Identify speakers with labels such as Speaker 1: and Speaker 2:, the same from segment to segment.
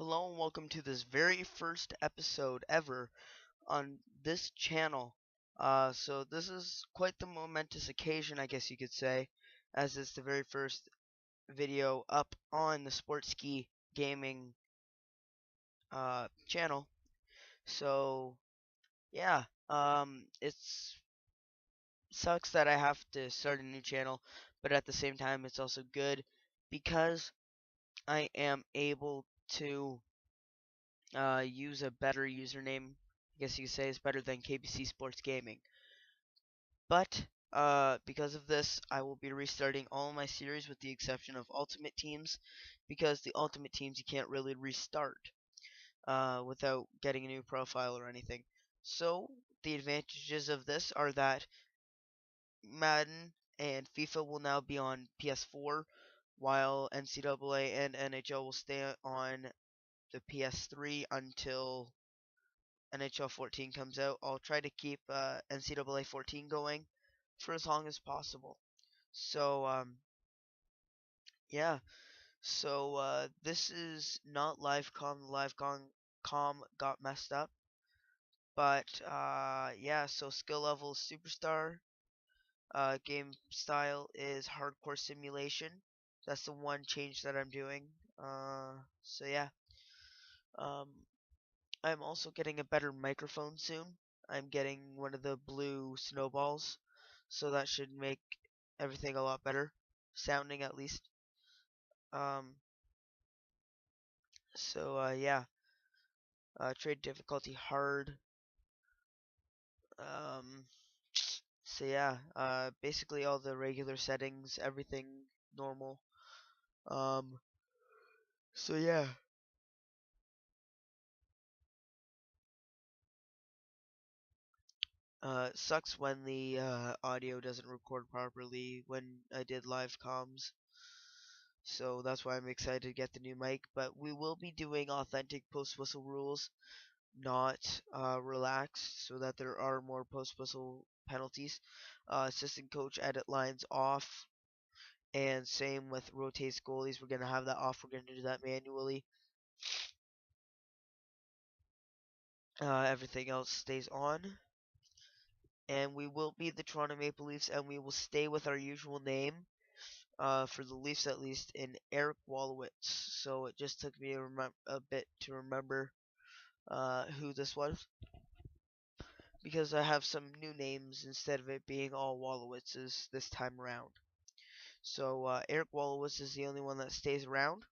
Speaker 1: Hello and welcome to this very first episode ever on this channel. So this is quite the momentous occasion, I guess you could say, as it's the very first video up on the Sports Ski Gaming channel. So yeah, it's sucks that I have to start a new channel, but at the same time, it's also good because I am able to use a better username. I guess you could say it's better than KBC Sports Gaming. But because of this, I will be restarting all of my series with the exception of Ultimate Teams, because the Ultimate Teams you can't really restart without getting a new profile or anything. So the advantages of this are that Madden and FIFA will now be on PS4, while NCAA and NHL will stay on the PS3 until NHL 14 comes out. I'll try to keep NCAA 14 going for as long as possible. So yeah. So this is not LiveCom. LiveCom got messed up, but yeah. So skill level is superstar. Game style is hardcore simulation. That's the one change that I'm doing. So yeah. Um, I'm also getting a better microphone soon. I'm getting one of the blue snowballs, so that should make everything a lot better, sounding at least. Um, yeah, trade difficulty hard. Um, so yeah, basically all the regular settings, everything normal. Um, so yeah. Sucks when the audio doesn't record properly when I did live comms. So that's why I'm excited to get the new mic. But we will be doing authentic post whistle rules, not relaxed, so that there are more post whistle penalties. Assistant coach edit lines off, and same with rotates goalies. We're gonna have that off. We're gonna do that manually. Everything else stays on, and we will be the Toronto Maple Leafs, and we will stay with our usual name. For the Leafs at least, in Eric Wallowitz. So it just took me a bit to remember who this was, because I have some new names instead of it being all Wallowitzes this time around. So Eric Wallowitz is the only one that stays around,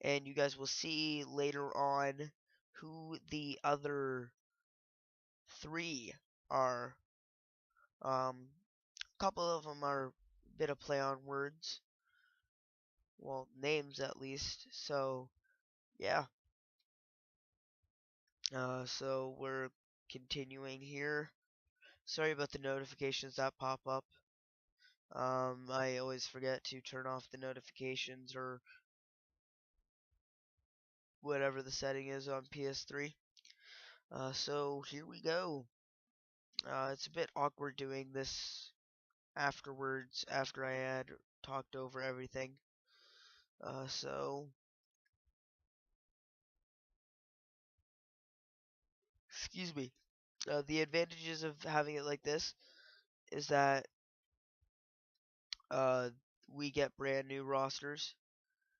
Speaker 1: and you guys will see later on who the other three are. A couple of them are a bit of play on words, well, names at least. So yeah. So we're continuing here. Sorry about the notifications that pop up. I always forget to turn off the notifications or whatever the setting is on PS3. So here we go. It's a bit awkward doing this afterwards after I had talked over everything. So excuse me. The advantages of having it like this is that uh, we get brand new rosters.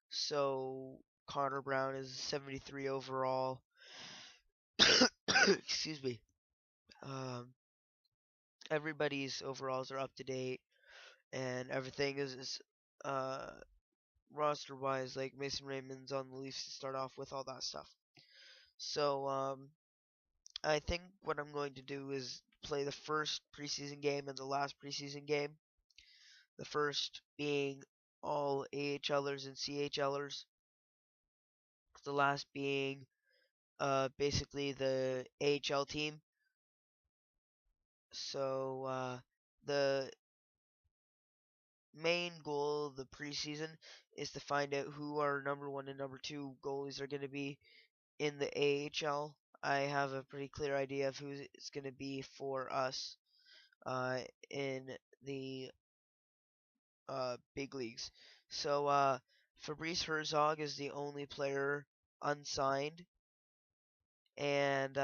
Speaker 1: So Connor Brown is 73 overall. Excuse me. Um, Everybody's overalls are up to date, and everything is uh, roster wise. Like Mason Raymond's on the Leafs to start off with, all that stuff. So I think what I'm going to do is play the first preseason game and the last preseason game. The first being all AHLers and CHLers. The last being basically the AHL team. So the main goal of the preseason is to find out who our number one and number two goalies are going to be in the AHL. I have a pretty clear idea of who it's going to be for us in the big leagues. So Fabrice Herzog is the only player unsigned. And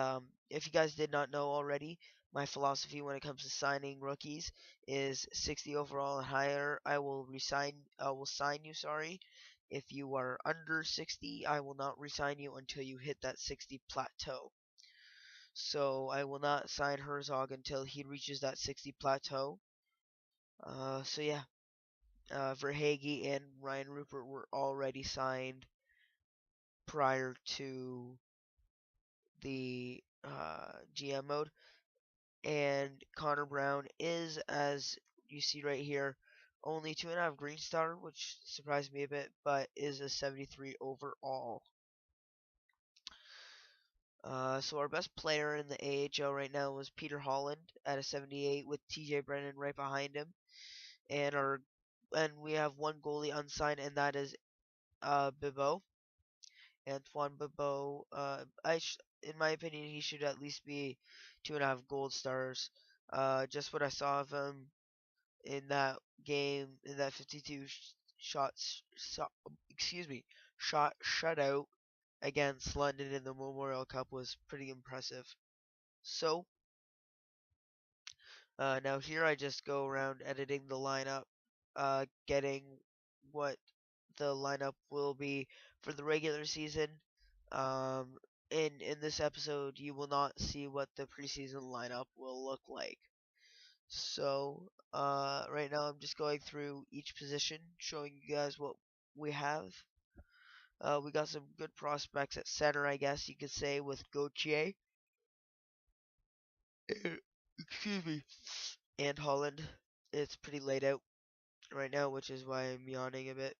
Speaker 1: if you guys did not know already, my philosophy when it comes to signing rookies is 60 overall and higher. I will sign you. Sorry, if you are under 60, I will not resign you until you hit that 60 plateau. So I will not sign Herzog until he reaches that 60 plateau. So yeah, Verhage and Ryan Rupert were already signed prior to the GM mode. And Connor Brown is, as you see right here, only 2.5 green star, which surprised me a bit, but is a 73 overall. So our best player in the AHL right now was Peter Holland at a 78 with TJ Brennan right behind him. And we have one goalie unsigned, and that is Bibeau. Antoine Bibeau. In my opinion, he should at least be 2.5 gold stars. Just what I saw of him in that game, in that 52 shots, excuse me, shot shutout against London in the Memorial Cup was pretty impressive. So now here I just go around editing the lineup, getting what the lineup will be for the regular season. Um, in this episode, you will not see what the preseason lineup will look like. So right now I'm just going through each position, showing you guys what we have. We got some good prospects at center, I guess you could say, with Gauthier. Excuse me. And Holland. It's pretty laid out right now, which is why I'm yawning a bit.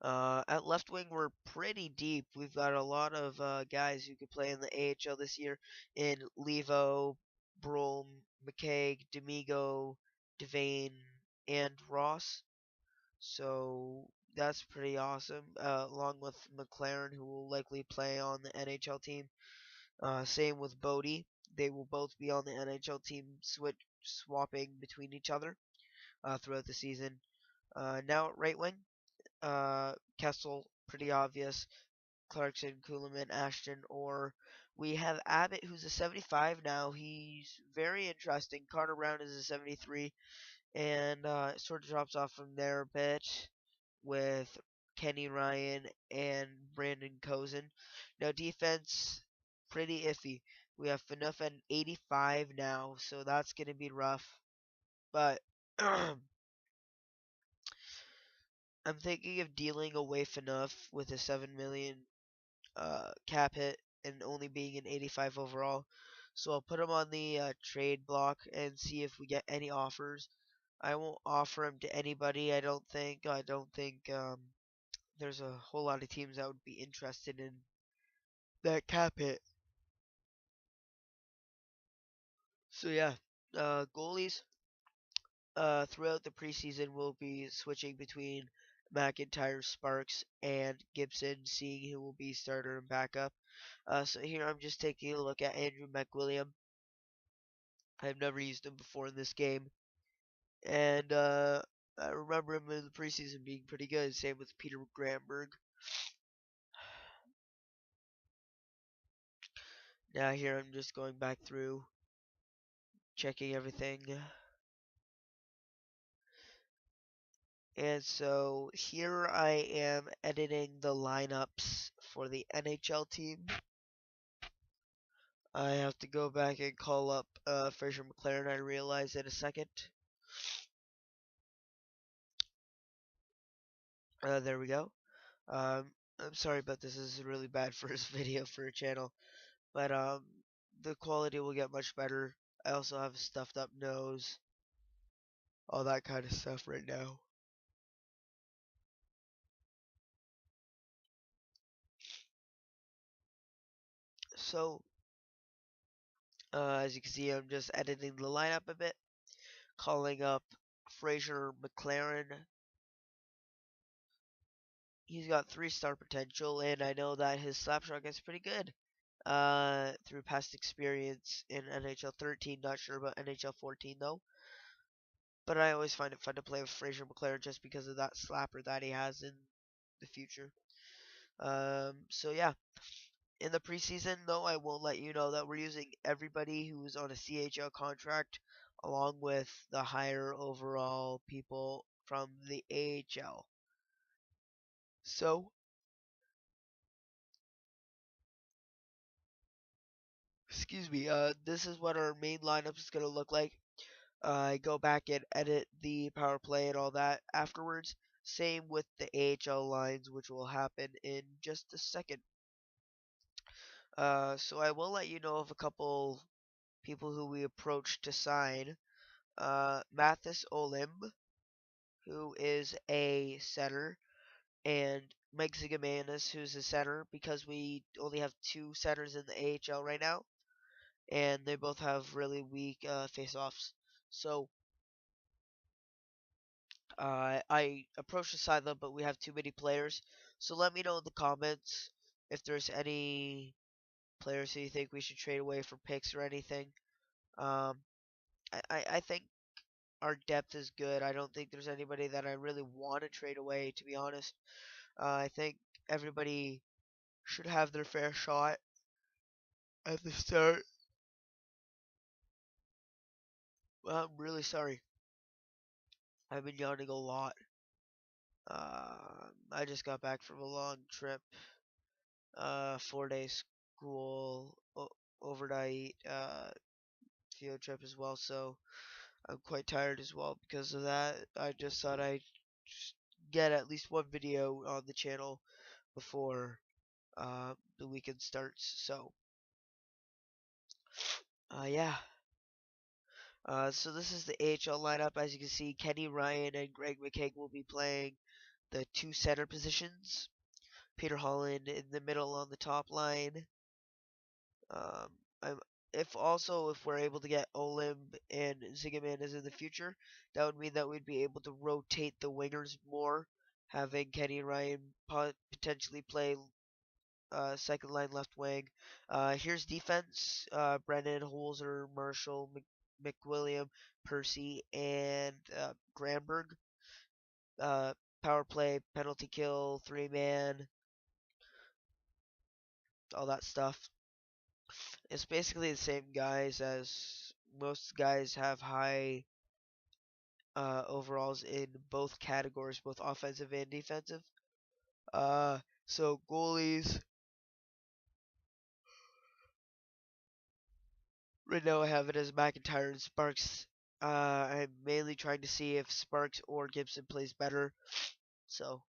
Speaker 1: At left wing, we're pretty deep. We've got a lot of guys who could play in the AHL this year in Levo, Brolm, McKaig, D'Amigo, Devane, and Ross. So that's pretty awesome. Along with McLaren, who will likely play on the NHL team. Same with Bodie. They will both be on the NHL team, swapping between each other throughout the season. Now at right wing, Kessel, pretty obvious. Clarkson, Kuhlman, Ashton, or we have Abbott, who's a 75 now. He's very interesting. Carter Brown is a 73, and it sort of drops off from there a bit with Kenny Ryan and Brandon Cozen. Now defense, pretty iffy. We have Phaneuf at 85 now, so that's going to be rough. But I'm thinking of dealing away Phaneuf with a 7 million cap hit and only being an 85 overall. So I'll put him on the trade block and see if we get any offers. I won't offer him to anybody. I don't think. There's a whole lot of teams that would be interested in that cap hit. So yeah, goalies. Throughout the preseason, we'll be switching between McIntyre, Sparks, and Gibson, seeing who will be starter and backup. So here I'm just taking a look at Andrew McWilliam. I've never used him before in this game, and I remember him in the preseason being pretty good. Same with Peter Granberg. Now here I'm just going back through, checking everything. And so here I am editing the lineups for the NHL team. I have to go back and call up Fraser McLaren, I realize, in a second. There we go. I'm sorry, but this is a really bad first video for a channel. But the quality will get much better. I also have a stuffed up nose, all that kind of stuff right now. So, as you can see, I'm just editing the lineup a bit, calling up Fraser McLaren. He's got 3-star potential, and I know that his slapshot gets pretty good. Through past experience in NHL 13, not sure about NHL 14 though. but I always find it fun to play with Fraser McLaren just because of that slapper that he has in the future. So yeah, in the preseason, though, I will let you know that we're using everybody who's on a CHL contract along with the higher overall people from the AHL. So, excuse me, this is what our main lineup is going to look like. I go back and edit the power play and all that afterwards. Same with the AHL lines, which will happen in just a second. So I will let you know of a couple people who we approached to sign. Mathis Olimb, who is a center, and Mike Zigamanis, who's a center, because we only have two centers in the AHL right now, and they both have really weak face-offs. So I approached to sign them, but we have too many players. So let me know in the comments if there's any players who you think we should trade away for picks or anything. Um, I think our depth is good. I don't think there's anybody that I really want to trade away, to be honest. I think everybody should have their fair shot at the start. Well, I'm really sorry. I've been yawning a lot. I just got back from a long trip, 4 day school, overnight field trip as well. So I'm quite tired as well because of that. I just thought I'd get at least one video on the channel before the weekend starts. So yeah. So this is the AHL lineup. As you can see, Kenny Ryan and Greg McKeag will be playing the two center positions. Peter Holland in the middle on the top line. Um, I'm, if we're able to get Olimb and Zigomanis in the future, that would mean that we'd be able to rotate the wingers more, having Kenny Ryan potentially play second line left wing. Here's defense: Brennan, Holzer, Marshall, McWilliam, Percy, and Granberg. Uh, Power play, penalty kill, 3-man, all that stuff. It's basically the same guys as most guys have high overalls in both categories, both offensive and defensive. So goalies. Right now I have it as McIntyre and Sparks. I'm mainly trying to see if Sparks or Gibson plays better. So,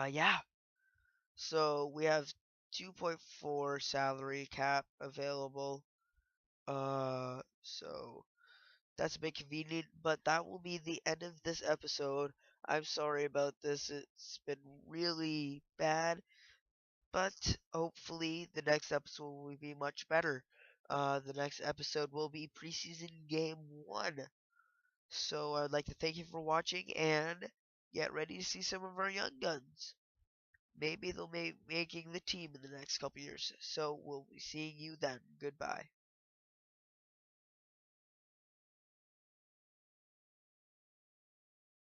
Speaker 1: yeah. So we have 2.4 salary cap available. So that's a bit convenient, but that will be the end of this episode. I'm sorry about this. It's been really bad, but hopefully the next episode will be much better. The next episode will be preseason game 1. So I'd like to thank you for watching and get ready to see some of our young guns. Maybe they'll be making the team in the next couple years. So we'll be seeing you then. Goodbye.